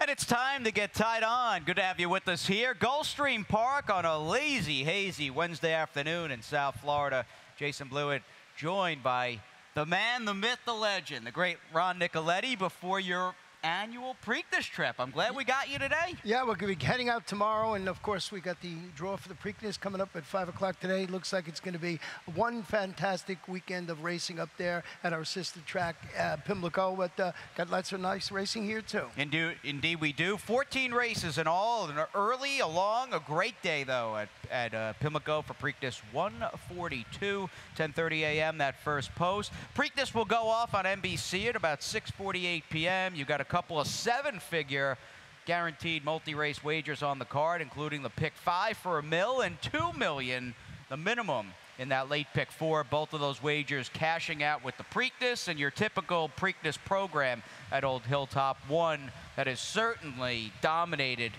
And it's time to get tied on. Good to have you with us here. Gulfstream Park on a lazy, hazy Wednesday afternoon in South Florida. Jason Blewett joined by the man, the myth, the legend, the great Ron Nicoletti before your annual Preakness trip. I'm glad we got you today. Yeah, we're going to be heading out tomorrow, and of course we got the draw for the Preakness coming up at 5 o'clock today. Looks like it's going to be one fantastic weekend of racing up there at our sister track, Pimlico, but got lots of nice racing here too. Indeed we do. 14 races in all, and early along. A great day though at Pimlico for Preakness 142, 10:30 a.m. that first post. Preakness will go off on NBC at about 6:48 p.m. You got a couple of seven-figure guaranteed multi-race wagers on the card, including the pick 5 for $1 million and $2 million, the minimum in that late pick 4. Both of those wagers cashing out with the Preakness and your typical Preakness program at Old Hilltop, one that is certainly dominated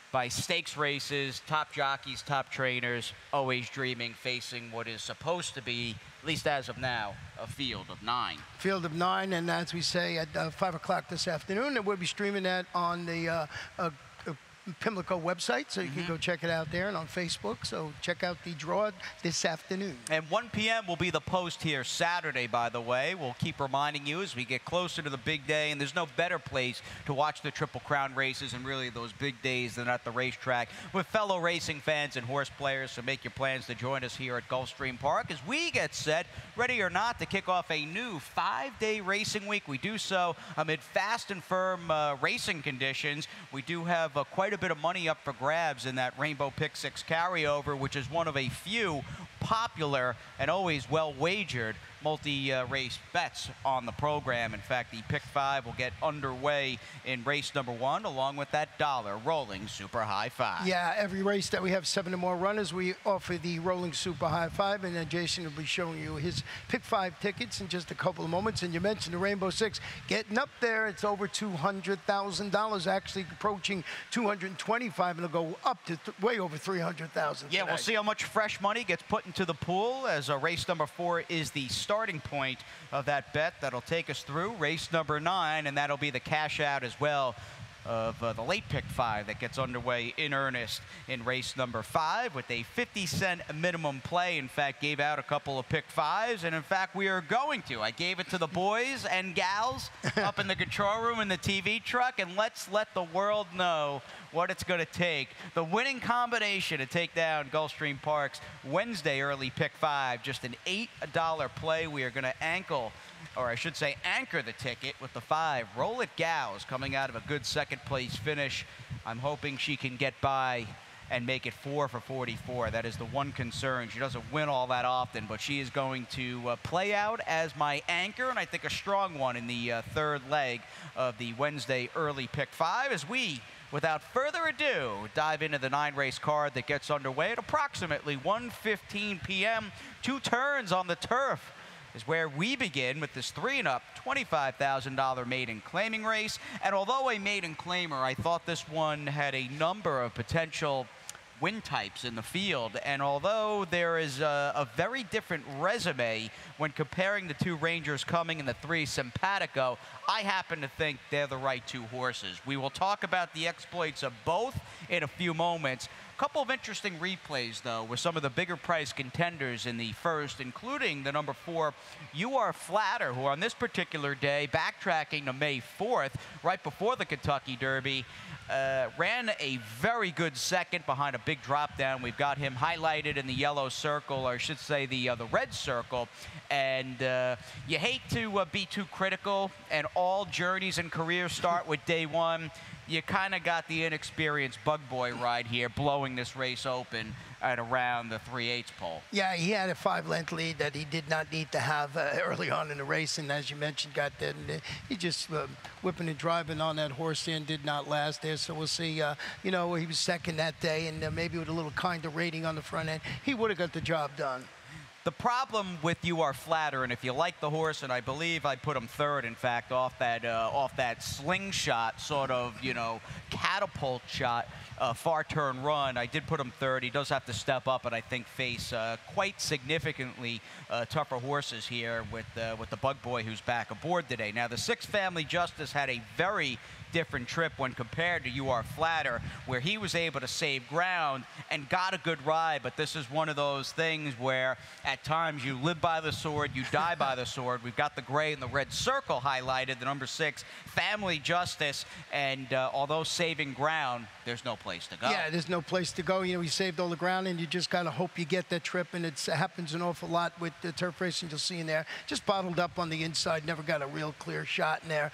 by stakes races, top jockeys, top trainers, always dreaming, facing what is supposed to be, at least as of now, a field of 9. Field of 9, and as we say, at 5 o'clock this afternoon, and we'll be streaming that on the Pimlico website, so you can go check it out there, and on Facebook, so check out the draw this afternoon. And 1 p.m. will be the post here Saturday, by the way. We'll keep reminding you as we get closer to the big day, and there's no better place to watch the Triple Crown races and really those big days than at the racetrack with fellow racing fans and horse players, so make your plans to join us here at Gulfstream Park as we get set, ready or not, to kick off a new 5-day racing week. We do so amid fast and firm racing conditions. We do have quite a bit of money up for grabs in that Rainbow Pick 6 carryover, which is one of a few popular and always well-wagered multi-race bets on the program. In fact, the pick 5 will get underway in race number 1, along with that dollar rolling super high 5. Yeah, every race that we have 7 or more runners, we offer the rolling super high 5, and then Jason will be showing you his pick 5 tickets in just a couple of moments. And you mentioned the Rainbow 6 getting up there. It's over $200,000, actually approaching 225, and it'll go up to way over 300,000. Yeah, we'll see how much fresh money gets put into the pool, as race number 4 is the starting point of that bet that'll take us through race number 9, and that'll be the cash out as well of the late pick 5 that gets underway in earnest in race number 5 with a 50-cent minimum play. In fact, gave out a couple of pick 5s, and in fact, we are going to. I gave it to the boys and gals up in the control room in the TV truck, and let's let the world know what it's going to take. The winning combination to take down Gulfstream Park's Wednesday early pick 5, just an $8 play. We are going to anchor the ticket with the 5. Roll It Gals, coming out of a good second place finish. I'm hoping she can get by and make it 4 for 44. That is the one concern. She doesn't win all that often, but she is going to play out as my anchor, and I think a strong one in the third leg of the Wednesday early pick 5 as we, without further ado, dive into the 9-race card that gets underway at approximately 1:15 p.m. 2 turns on the turf is where we begin with this 3-and-up $25,000 maiden claiming race. And although a maiden claimer, I thought this one had a number of potential win types in the field, and although there is a very different resume when comparing the 2 Rangers Coming and the 3 Simpatico, I happen to think they're the right 2 horses. We will talk about the exploits of both in a few moments. A couple of interesting replays, though, with some of the bigger price contenders in the first, including the number 4, You Are Flatter, who on this particular day, backtracking to May 4th, right before the Kentucky Derby, ran a very good second behind a big drop down. We've got him highlighted in the yellow circle, or I should say the red circle. And you hate to be too critical, and all journeys and careers start with day 1. You kind of got the inexperienced bug boy ride here, blowing this race open at around the 3/8 pole. Yeah, he had a 5-length lead that he did not need to have early on in the race, and as you mentioned, got that. And he just whipping and driving on that horse and did not last there. So we'll see. You know, he was second that day, and maybe with a little kinder rating on the front end, he would have got the job done. The problem with You Are Flatter, and if you like the horse, and I believe I put him 3rd, in fact, off that slingshot sort of, you know, catapult shot, far turn run. I did put him 3rd. He does have to step up and I think face quite significantly tougher horses here with the Bug Boy who's back aboard today. Now, the 6 Family Justice had a very different trip when compared to You Are Flatter, where he was able to save ground and got a good ride. But this is one of those things where at times you live by the sword, you die by the sword. We've got the gray and the red circle highlighted, the number 6, Family Justice. And although saving ground, there's no place to go. Yeah, there's no place to go. You know, he saved all the ground, and you just got to hope you get that trip. And it happens an awful lot with the turf racing you'll see in there. Just bottled up on the inside, never got a real clear shot in there.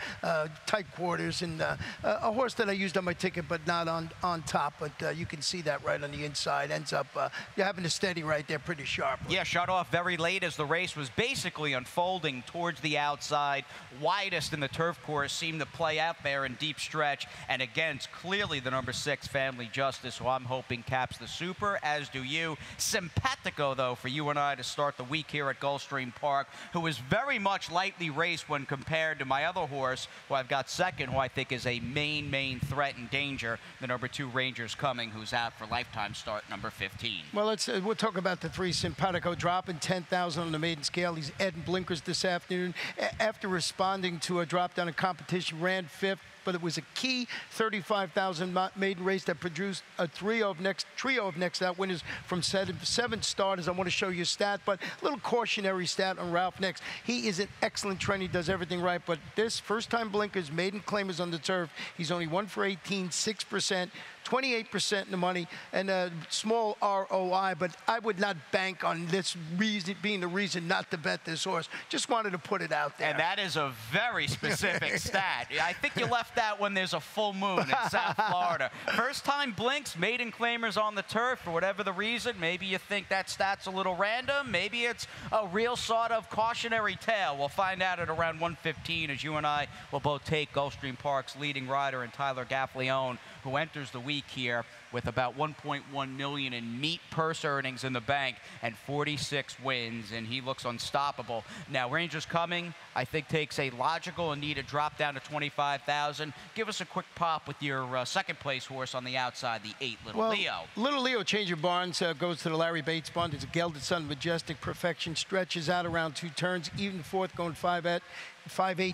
Tight quarters, and a horse that I used on my ticket, but not on top. But you can see that right on the inside. Ends up you're having a steady right there pretty sharp. Yeah, shut off very late as the race was basically unfolding towards the outside. Widest in the turf course, seemed to play out there in deep stretch. And again, it's clearly the number 6, Family Justice, who I'm hoping caps the Super, as do you. Simpatico, though, for you and I to start the week here at Gulfstream Park, who is very much lightly raced when compared to my other horse, who I've got second, who I think is a main threat and danger, the number 2, Rangers Coming, who's out for lifetime start number 15. Well, we'll talk about the 3. Simpatico dropping 10,000 on the maiden scale. He's adding blinkers this afternoon. After responding to a drop down in competition, ran 5th. But it was a key 35,000 maiden race that produced a trio of next out winners from 7 starters. I want to show you a stat, but a little cautionary stat on Ralph Next. He is an excellent trainer. He does everything right. But this first-time blinkers, maiden claimers on the turf, he's only 1 for 18, 6%. 28% in the money, and a small ROI, but I would not bank on this reason being the reason not to bet this horse. Just wanted to put it out there. And that is a very specific stat. I think you left that when there's a full moon in South Florida. First time blinks, maiden claimers on the turf, for whatever the reason. Maybe you think that stat's a little random. Maybe it's a real sort of cautionary tale. We'll find out at around 1:15 as you and I will both take Gulfstream Park's leading rider and Tyler Gaffalione, who enters the week here with about $1.1 million in meat purse earnings in the bank and 46 wins, and he looks unstoppable. Now, Rangers Coming, I think, takes a logical and needed drop down to 25,000. Give us a quick pop with your second place horse on the outside, the 8, Little Leo. Little Leo, change of barns, goes to the Larry Bates barn. It's a gelded son, Majestic Perfection, stretches out around 2 turns, even 4th, going 5/8.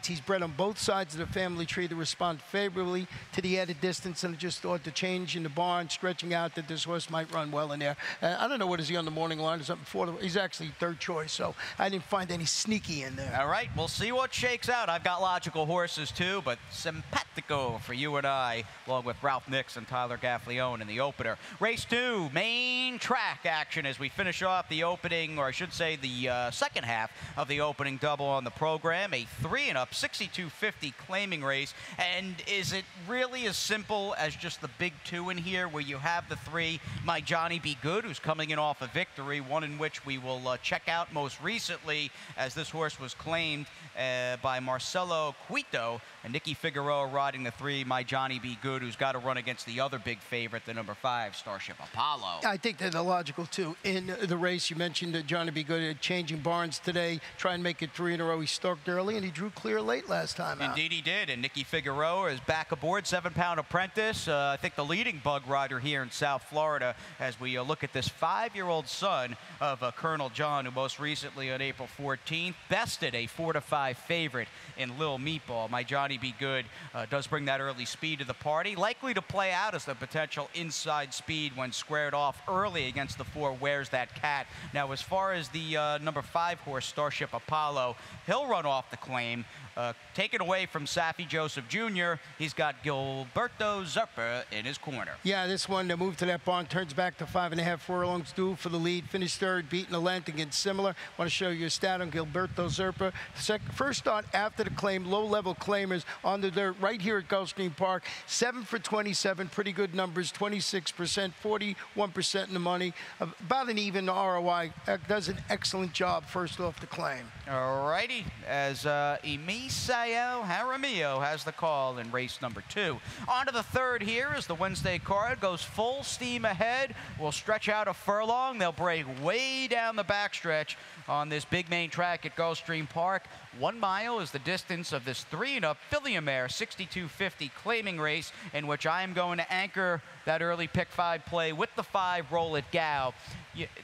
He's bred on both sides of the family tree to respond favorably to the added distance, and I just thought the change in the barn, stretching out, that this horse might run well in there. I don't know, what is he on the morning line or something? He's actually 3rd choice, so I didn't find any sneaky in there. All right, we'll see what shakes out. I've got logical horses too, but Simpatico for you and I, along with Ralph Nix and Tyler Gaffalione in the opener. Race 2, main track action as we finish off the opening, or I should say the second half of the opening double on the program. A 3 and up, 62.50 claiming race. And is it really as simple as just the big 2 in here, where you have the 3, My Johnny Be Good, who's coming in off a victory, one in which we will check out most recently, as this horse was claimed by Marcelo Cuito, and Nicky Figueroa riding the 3, My Johnny Be Good, who's got to run against the other big favorite, the number 5, Starship Apollo. I think they're the logical 2 in the race. You mentioned Johnny Be Good changing barns today, try and make it 3 in a row. He stalked early, and he drew clear late last time out. Indeed he did, and Nicky Figueroa is back aboard, 7-pound apprentice. I think the leading bug rider here in South Florida, as we look at this 5-year-old son of Colonel John, who most recently on April 14th bested a 4-5 favorite in Lil Meatball. My Johnny Be Good does bring that early speed to the party, likely to play out as the potential inside speed when squared off early against the 4 Where's That Cat. Now, as far as the number 5 horse, Starship Apollo, he'll run off the claim. Taken away from Safi Joseph Jr., he's got Gilberto Zerpa in his corner. Yeah, this one, moved to that barn, turns back to 5.5 furlongs due for the lead. Finished 3rd, beating the length against Similar. Want to show you a stat on Gilberto Zerpa. First start after the claim, low-level claimers on the dirt right here at Gulfstream Park. 7 for 27, pretty good numbers, 26%, 41% in the money. About an even ROI. Does an excellent job first off the claim. All righty, as Misael Jaramillo has the call in race number 2. On to the 3rd here as the Wednesday card goes full steam ahead. We'll stretch out a furlong. They'll break way down the backstretch on this big main track at Gulfstream Park. 1 mile is the distance of this 3 and up Philly Mare 62.50 claiming race, in which I am going to anchor that early pick 5 play with the 5 Roll It Gal.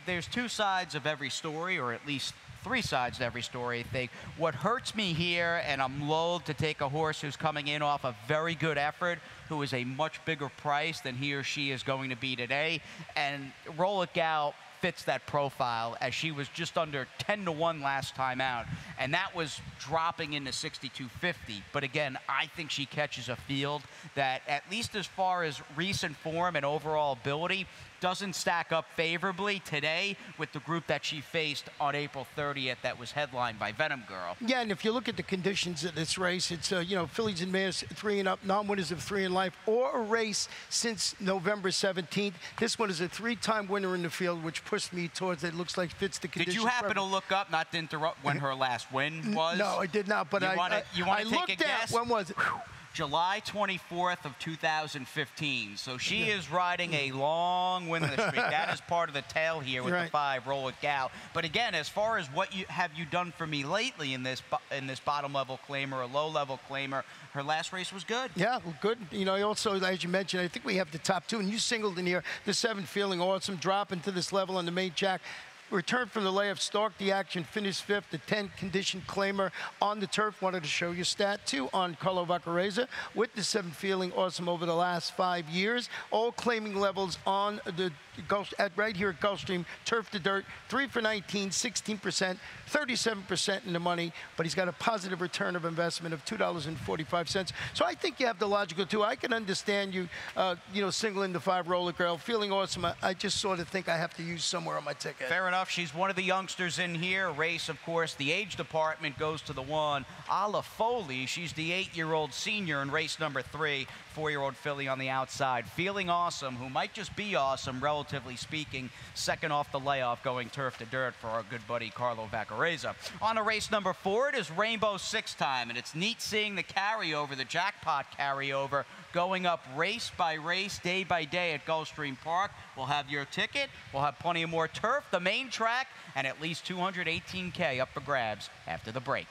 There's 2 sides of every story, or at least three sides to every story, I think. What hurts me here, and I'm loath to take a horse who's coming in off a very good effort, who is a much bigger price than he or she is going to be today, and Roll It Gal fits that profile, as she was just under 10-1 last time out, and that was dropping into 62.50. But again, I think she catches a field that, at least as far as recent form and overall ability, doesn't stack up favorably today with the group that she faced on April 30th that was headlined by Venom Girl. Yeah, and if you look at the conditions of this race, it's, you know, fillies and mares 3 and up, non-winners of 3 in life, or a race since November 17th. This one is a 3-time winner in the field, which pushed me towards it. Looks like fits the conditions. Did you happen to look up, not to interrupt, when her last win was? No, I did not, but you want to take a guess? When was it? July 24th of 2015. So she is riding a long winning streak. That is part of the tale here with the 5 Roll It Gal. But again, as far as what you have done for me lately in this bottom level claimer, a low level claimer, her last race was good. Yeah, well, good. You know, also, as you mentioned, I think we have the top 2, and you singled in here the 7 Feeling Awesome, dropping to this level on the main track. Returned from the layoff, stalked the action, finished 5th. The 10 condition claimer on the turf. Wanted to show you stat 2 on Carlo Vaccarezza with the 7 Feeling Awesome over the last 5 years. All claiming levels on the right here at Gulfstream, turf to dirt, 3 for 19, 16%, 37% in the money, but he's got a positive return of investment of $2.45. So I think you have the logical 2. I can understand you, you know, singling the 5 Roll It Girl, Feeling Awesome. I just sort of think I have to use somewhere on my ticket. Fair enough. She's one of the youngsters in here. Race, of course, the age department goes to the 1. Ala Foley, she's the 8-year-old senior in race number 3. 4-year-old filly on the outside. Feeling Awesome, who might just be awesome, relatively speaking, second off the layoff, going turf to dirt for our good buddy Carlo Vaccarezza. On to race number 4, it is Rainbow 6 time, and it's neat seeing the carryover, the jackpot carryover, going up race by race, day by day at Gulfstream Park. We'll have your ticket, we'll have plenty of more turf, the main track, and at least $218K up for grabs after the break.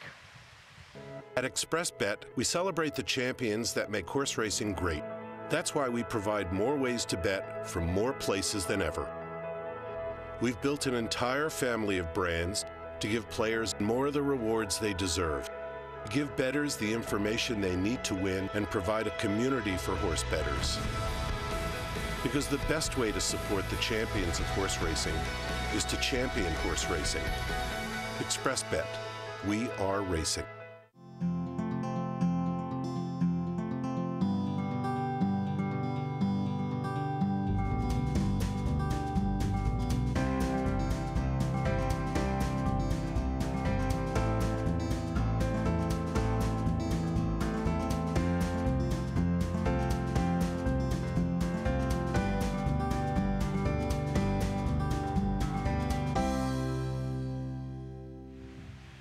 At ExpressBet, we celebrate the champions that make horse racing great. That's why we provide more ways to bet from more places than ever. We've built an entire family of brands to give players more of the rewards they deserve, give bettors the information they need to win, and provide a community for horse bettors. Because the best way to support the champions of horse racing is to champion horse racing. ExpressBet, we are racing.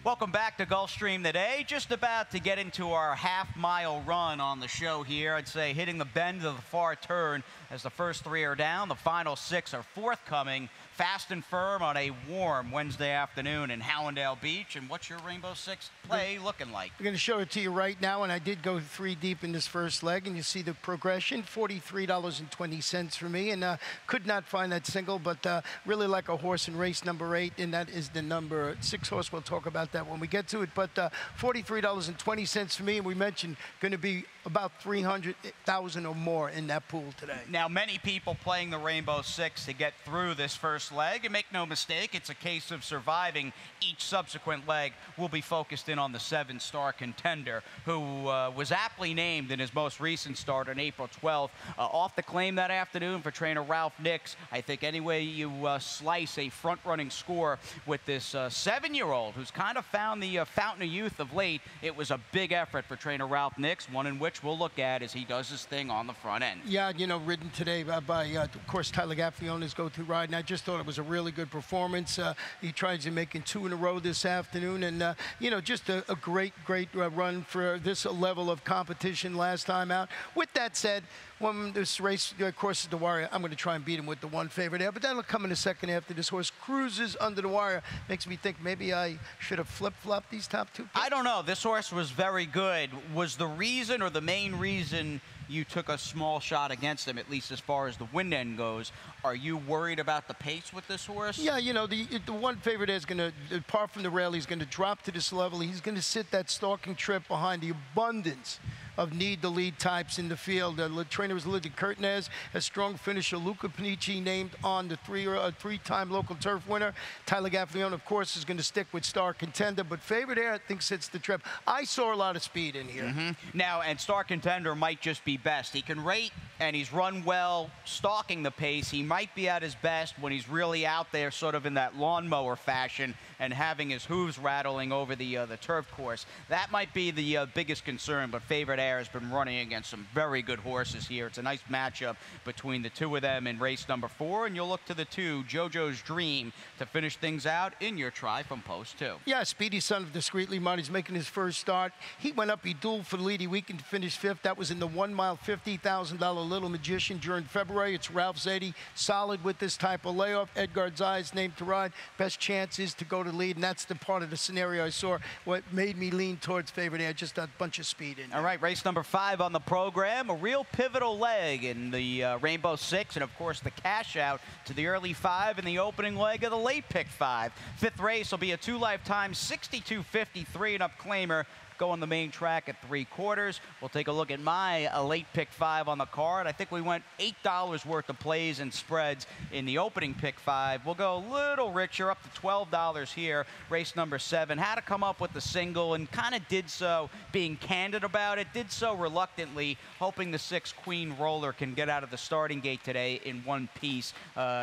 Welcome back to Gulfstream today. Just about to get into our half-mile run on the show here. I'd say hitting the bend of the far turn as the first 3 are down. The final 6 are forthcoming, fast and firm on a warm Wednesday afternoon in Hallandale Beach. And what's your Rainbow 6 play looking like? I'm going to show it to you right now, and I did go 3 deep in this first leg, and you see the progression, $43.20 for me, and could not find that single, but really like a horse in race number 8, and that is the number 6 horse. We'll talk about that when we get to it, but $43.20 for me, and we mentioned going to be about 300,000 or more in that pool today. Now, many people playing the Rainbow 6 to get through this first leg, and make no mistake, it's a case of surviving. Each subsequent leg will be focused in on the 7-star contender, who was aptly named in his most recent start on April 12th. Off the claim that afternoon for trainer Ralph Nix. I think any way you slice a front-running score with this 7-year-old who's kind of found the fountain of youth of late, it was a big effort for trainer Ralph Nix, one in which we'll look at as he does his thing on the front end. Yeah, you know, ridden today by of course, Tyler Gaffney, his go-to ride, and I just thought it was a really good performance. He tried to make it 2 in a row this afternoon, and you know, just a great run for this level of competition last time out. With that said, when this race crosses the wire, I'm going to try and beat him with the 1 favorite there. But that'll come in the second after this horse cruises under the wire. Makes me think maybe I should have flip-flopped these top 2 picks. I don't know. This horse was very good. Was the reason or the main reason you took a small shot against him, at least as far as the wind end goes? Are you worried about the pace with this horse? Yeah, you know, the 1 favorite is going to, apart from the rail, he's going to drop to this level. He's going to sit that stalking trip behind the abundance of need-to-lead types in the field. The trainer is Lydia Curtinez, a strong finisher. Luca Panici named on the three-time local turf winner. Tyler Gaffalione, of course, is going to stick with Star Contender, but Favorite Air, I think, sits the trip. I saw a lot of speed in here. Now, and Star Contender might just be best. He can rate, and he's run well stalking the pace. He might be at his best when he's really out there sort of in that lawnmower fashion and having his hooves rattling over the turf course. That might be the biggest concern, but Favorite Air has been running against some very good horses here. It's a nice matchup between the 2 of them in race number 4, and you'll look to the 2, JoJo's Dream, to finish things out in your try from post 2. Yeah, Speedy Son of Discreetly Mud. He's making his first start. He went up, he dueled for the lead. He weakened to finish 5th. That was in the 1 mile, $50,000 Little Magician during February. It's Ralph Zadie, solid with this type of layoff. Edgar Zayas named to ride. Best chance is to go to lead, and that's the part of the scenario I saw. What made me lean towards Favorite Air, just a bunch of speed in there. All right, race number 5 on the program, a real pivotal leg in the Rainbow 6, and of course the cash out to the early 5 in the opening leg of the late pick 5. 5th race will be a 2 lifetime 62.53 and up claimer. Go on the main track at 3/4. We'll take a look at my late pick 5 on the card. I think we went $8 worth of plays and spreads in the opening pick 5. We'll go a little richer, up to $12 here. Race number 7 had to come up with the single and kind of did so, being candid about it, did so reluctantly, hoping the 6 Queen Roller can get out of the starting gate today in one piece.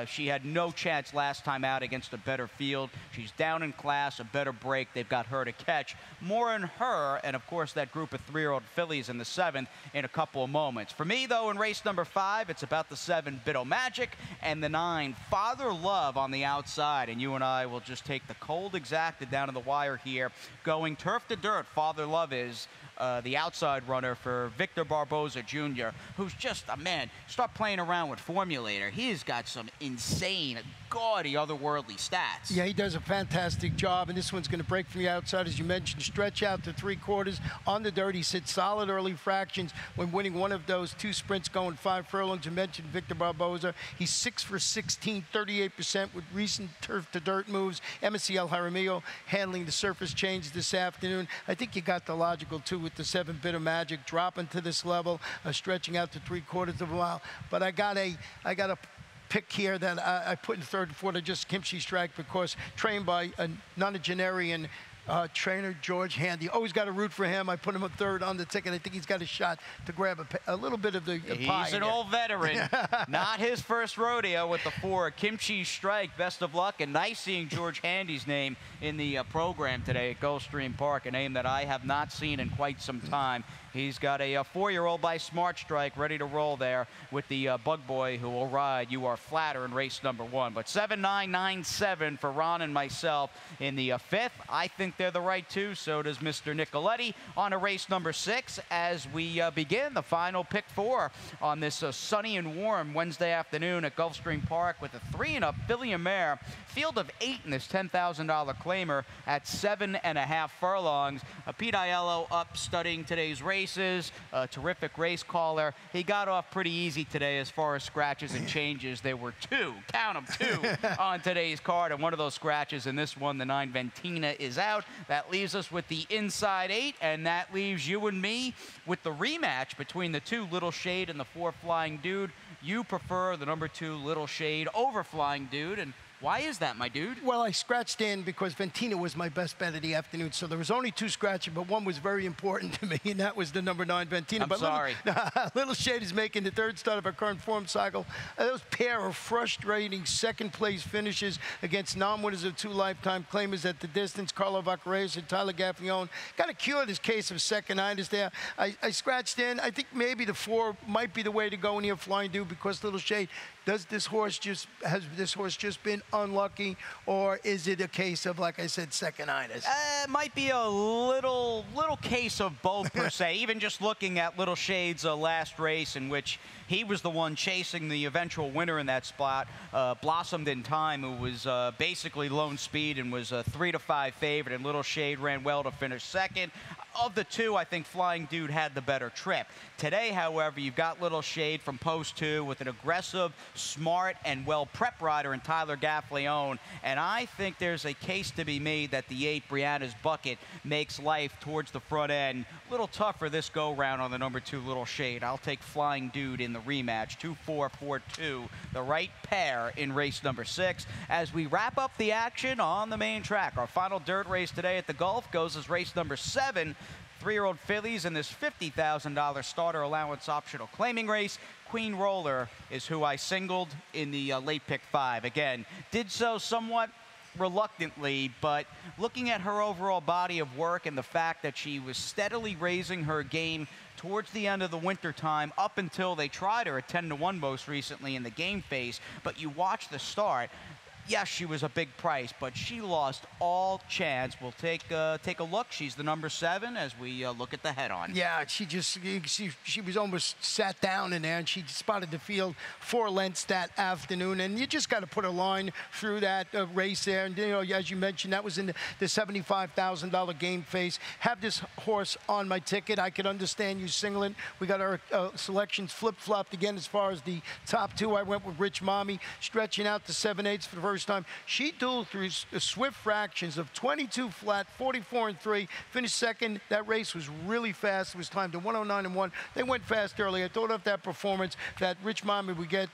She had no chance last time out against a better field. She's down in class, a better break. They've got her to catch. More in her, and of course that group of 3-year-old fillies in the 7th in a couple of moments. For me, though, in race number 5, it's about the 7 Biddo Magic and the 9 Father Love on the outside, and you and I will just take the cold exacted down to the wire here, going turf to dirt. Father Love is the outside runner for Victor Barboza Jr., who's just a man. Start playing around with Formulator. He's got some insane, gaudy, otherworldly stats. Yeah, he does a fantastic job, and this one's going to break from the outside, as you mentioned, stretch out to 3/4 on the dirt. He sits solid early fractions when winning one of those 2 sprints going 5 furlongs. You mentioned Victor Barboza. He's 6 for 16, 38% with recent turf to dirt moves. MSCL Jaramillo handling the surface change this afternoon. I think you got the logical 2 with the 7 Biddo Magic dropping to this level, stretching out to 3/4 of a mile. But I got a pick here that I put in 3rd and 4th, just Kimchi Strike, because trained by a nonagenarian trainer, George Handy. Always got to root for him. I put him a 3rd on the ticket. I think he's got a shot to grab a little bit of the pie. He's an old veteran. Not his first rodeo with the 4 Kimchi Strike. Best of luck, and nice seeing George Handy's name in the program today at Gulfstream Park, a name that I have not seen in quite some time. He's got a 4-year-old by Smart Strike ready to roll there with the Bug Boy who will ride You Are Flatter in race number 1. But 7-9-9-7 for Ron and myself in the 5th. I think they're the right 2. So does Mr. Nicoletti on a race number 6 as we begin the final pick 4 on this sunny and warm Wednesday afternoon at Gulfstream Park with a 3 and up filly and mare. Field of 8 in this $10,000 claimer at 7.5 furlongs. Pete Aiello up studying today's races. A terrific race caller. He got off pretty easy today as far as scratches and changes. There were 2, count them, 2 on today's card, and one of those scratches in this one, the 9 Ventina, is out. That leaves us with the inside 8, and that leaves you and me with the rematch between the 2 Little Shade and the 4 Flying Dude. You prefer the number 2 Little Shade over Flying Dude, and why is that, my dude? Well, I scratched in because Ventina was my best bet of the afternoon, so there was only 2 scratches, but one was very important to me, and that was the number 9 Ventina. I'm sorry. Little Shade is making the 3rd start of her current form cycle. Those pair of frustrating second-place finishes against non-winners of 2 lifetime claimers at the distance, Carlo Vaccarez and Tyler Gaffalione. Got to cure this case of second-itis there. I scratched in. I think maybe the 4 might be the way to go in here, Flying Dude, because Little Shade has this horse just been unlucky, or is it a case of, like I said, second-itis? It might be a little case of both per se. Even just looking at Little Shade's last race, in which he was the one chasing the eventual winner in that spot, Blossomed in Time, who was basically lone speed and was a 3-5 favorite, and Little Shade ran well to finish second. Of the two, I think Flying Dude had the better trip. Today, however, you've got Little Shade from post 2 with an aggressive, smart, and well-prepped rider in Tyler Gaffleone. And I think there's a case to be made that the 8, Brianna's Bucket, makes life towards the front end a little tougher this go-round on the number 2, Little Shade. I'll take Flying Dude in the rematch, 2-4-4-2, the right pair in race number 6. As we wrap up the action on the main track, our final dirt race today at the Gulf goes as race number 7. 3-year-old fillies in this $50,000 starter allowance optional claiming race. Queen Roller is who I singled in the late pick 5. Again, did so somewhat reluctantly, but looking at her overall body of work and the fact that she was steadily raising her game towards the end of the winter time up until they tried her at 10-1 most recently in the game phase. But you watch the start. Yes, she was a big price, but she lost all chance. We'll take a look. She's the number 7 as we look at the head-on. Yeah, she was almost sat down in there, and she spotted the field 4 lengths that afternoon. And you just got to put a line through that race there. And, you know, as you mentioned, that was in the $75,000 game phase. Have this horse on my ticket. I could understand you singling. We got our selections flip-flopped again as far as the top 2. I went with Rich Mommy, stretching out to 7/8 for the first time. She dueled through swift fractions of 22 flat, 44-3, finished second. That race was really fast. It was timed to 109-1. They went fast early. I thought of that performance that Rich Mommy would get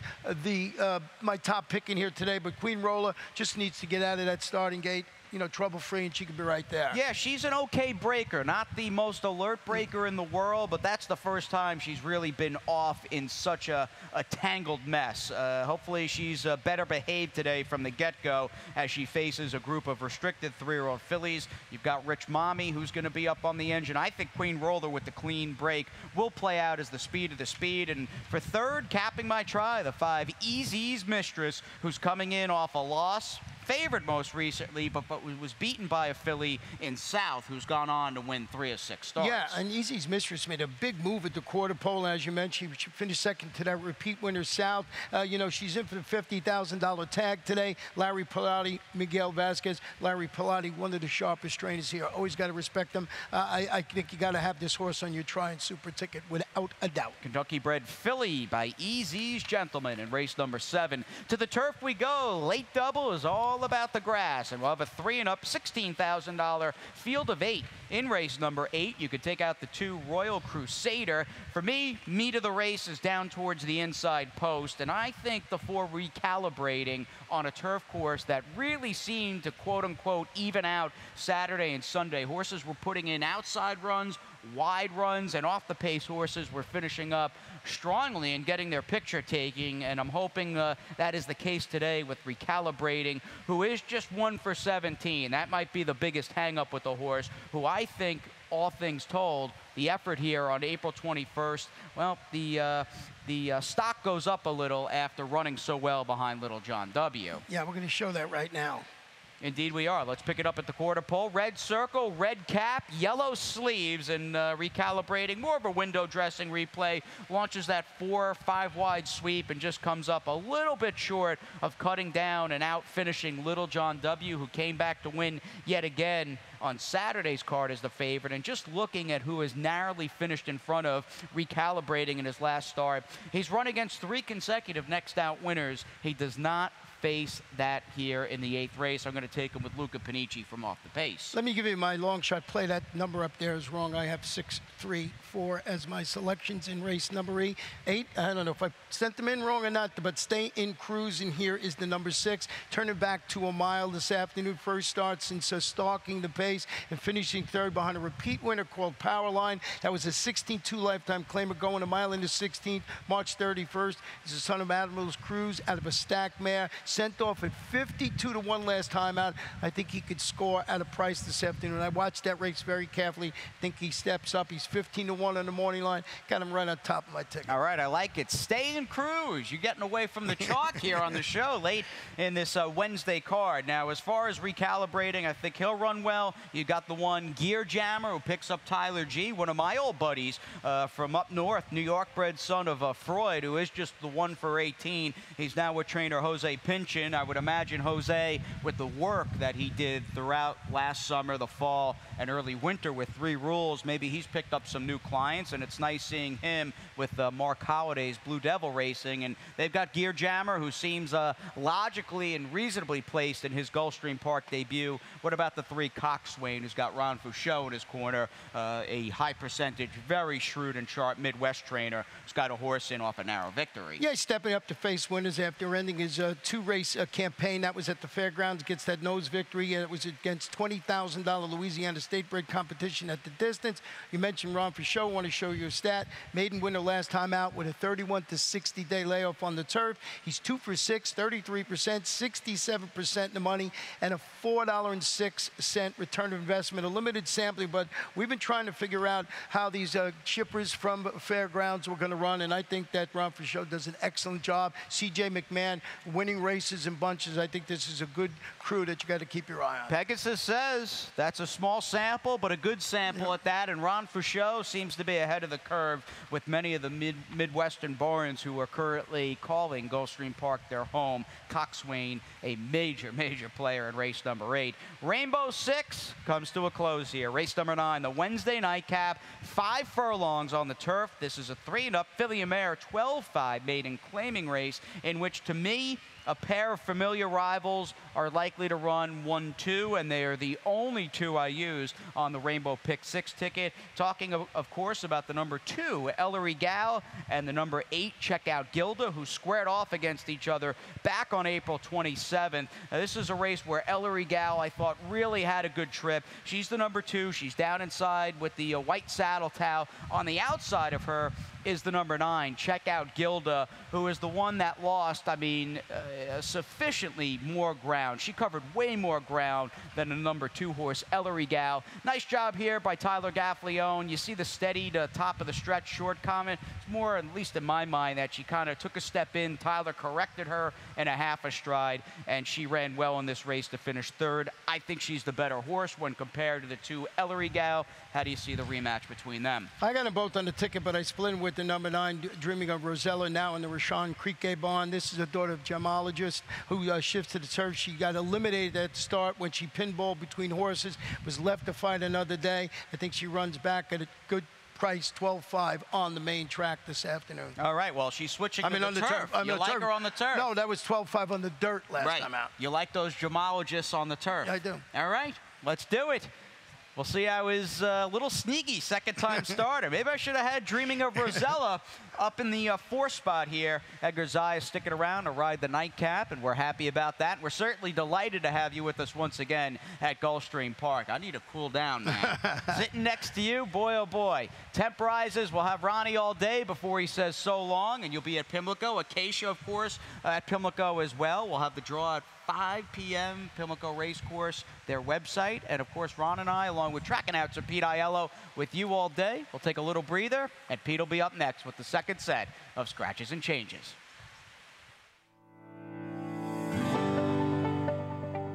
my top pick in here today, but Queen Roller just needs to get out of that starting gate, you know, trouble-free, and she could be right there. Yeah, she's an okay breaker. Not the most alert breaker in the world, but that's the first time she's really been off in such a tangled mess. Hopefully she's better behaved today from the get-go as she faces a group of restricted 3-year-old fillies. You've got Rich Mommy, who's going to be up on the engine. I think Queen Roller with the clean break will play out as the speed of the speed. And for third, capping my try, the 5, Easy's Mistress, who's coming in off a loss. Favored most recently, but was beaten by a filly in South, who's gone on to win 3 of 6 starts. Yeah, and Easy's Mistress made a big move at the quarter pole, as you mentioned. She finished second to that repeat winner, South. You know, she's in for the $50,000 tag today. Larry Pilati, Miguel Vasquez. Larry Pilati, one of the sharpest trainers here. Always got to respect them. I think you got to have this horse on your try and super ticket without a doubt. Kentucky-bred filly by Easy's Gentleman in race number 7. To the turf we go. Late double is all about the grass, and we'll have a 3-and-up $16,000 field of 8 in race number 8. You could take out the 2 Royal Crusader. For me, meat of the race is down towards the inside post, and I think the 4 recalibrating on a turf course that really seemed to quote-unquote even out Saturday and Sunday. Horses were putting in outside runs, wide runs, and off the pace horses were finishing up strongly and getting their picture taking, and I'm hoping that is the case today with Recalibrating, who is just 1 for 17. That might be the biggest hang-up with the horse, who I think, all things told, the effort here on April 21st, well, the stock goes up a little after running so well behind Little John W. Yeah, we're going to show that right now. Indeed we are. Let's pick it up at the quarter pole. Red circle, red cap, yellow sleeves, and Recalibrating. More of a window dressing replay. Launches that 4 or 5 wide sweep and just comes up a little bit short of cutting down and out finishing Little John W., who came back to win yet again on Saturday's card as the favorite. And just looking at who has narrowly finished in front of Recalibrating in his last start, he's run against 3 consecutive next out winners. He does not face that here in the 8th race. I'm going to take him with Luca Panici from off the pace. Let me give you my long shot play. That number up there is wrong. I have 6, 3, 4 as my selections in race number 8. I don't know if I sent them in wrong or not, but Stay in Cruising here is the number 6. Turning back to a mile this afternoon. First start since stalking the pace and finishing 3rd behind a repeat winner called Powerline. That was a 16-2 lifetime claimer going a mile into 16th, March 31st. It's the son of Admiral's Cruise out of a stack mare. Sent off at 52-1 last time out. I think he could score at a price this afternoon. I watched that race very carefully. Think he steps up. He's 15-1 on the morning line. Got him right on top of my ticket. All right, I like it. Stay and cruise. You're getting away from the chalk here on the show late in this Wednesday card. Now, as far as recalibrating, I think he'll run well. You got the one Gear Jammer who picks up Tyler G, one of my old buddies from up north, New York-bred son of Freud, who is just the 1 for 18. He's now with trainer Jose Pinchin. I would imagine Jose, with the work that he did throughout last summer, the fall, and early winter with 3 rules, maybe he's picked up some new clients, and it's nice seeing him with Mark Holliday's Blue Devil Racing. And they've got Gear Jammer, who seems logically and reasonably placed in his Gulfstream Park debut. What about the 3 Coxswain, who's got Ron Fouchot in his corner, a high percentage, very shrewd and sharp Midwest trainer who's got a horse in off a narrow victory? Yeah, he's stepping up to face winners after ending his 2-race campaign. That was at the fairgrounds, gets that nose victory, and it was against $20,000 Louisiana State bred competition at the distance. You mentioned Ron Fouchot. I want to show you a stat. Maiden winner last time out with a 31 to 60-day layoff on the turf. He's 2 for 6, 33%, 67% in the money, and a $4.06 return of investment. A limited sampling, but we've been trying to figure out how these shippers from fairgrounds were going to run, and I think that Ron Fouchot does an excellent job. C.J. McMahon winning races in bunches. I think this is a good crew that you got to keep your eye on. Pegasus says that's a small sample, but a good sample at that, and Ron Fouchot seems to be ahead of the curve with many of the Midwestern barns who are currently calling Gulfstream Park their home. Coxswain, a major player in race number 8. Rainbow 6 comes to a close here. Race number 9, the Wednesday nightcap, 5 furlongs on the turf. This is a 3-up filly and mare 12-5 maiden claiming race in which, to me, a pair of familiar rivals are likely to run 1-2, and they are the only 2 I used on the Rainbow Pick 6 ticket. Talking, of course, about the number 2, Ellery Gal, and the number 8, Check Out Gilda, who squared off against each other back on April 27th. Now, this is a race where Ellery Gal, I thought, really had a good trip. She's the number 2. She's down inside with the white saddle towel. On the outside of her is the number 9, Check Out Gilda, who is the one that lost, I mean, sufficiently more ground. She covered way more ground than the number 2 horse, Ellery Gal. Nice job here by Tyler Gaffleone. You see the steadied top of the stretch short comment. It's more, at least in my mind, that she kind of took a step in. Tyler corrected her in a half a stride, and she ran well in this race to finish 3rd. I think she's the better horse when compared to the 2, Ellery Gal. How do you see the rematch between them? I got them both on the ticket, but I split in with the number 9, Dreaming of Rosella, now in the Rashawn Creek barn. This is a daughter of gemologist who shifts to the turf. She got eliminated at the start when she pinballed between horses, was left to fight another day. I think she runs back at a good price, 12-5 on the main track this afternoon. All right, well, she's switching to the turf. You like her on the turf? No, that was 12-5 on the dirt last time out. You like those gemologists on the turf? Yeah, I do. All right, let's do it. We'll see how his little sneaky second-time starter. Maybe I should have had Dreaming of Rosella up in the 4 spot here. Edgar Zaya sticking around to ride the nightcap, and we're happy about that. We're certainly delighted to have you with us once again at Gulfstream Park. I need to cool down, man. Sitting next to you, boy, oh boy. Temp rises. We'll have Ronnie all day before he says so long, and you'll be at Pimlico. Acacia, of course, at Pimlico as well. We'll have the draw at 5 p.m., Pimlico Racecourse, their website. And, of course, Ron and I, along with track announcer Pete Aiello, with you all day. We'll take a little breather, and Pete will be up next with the second set of Scratches and Changes.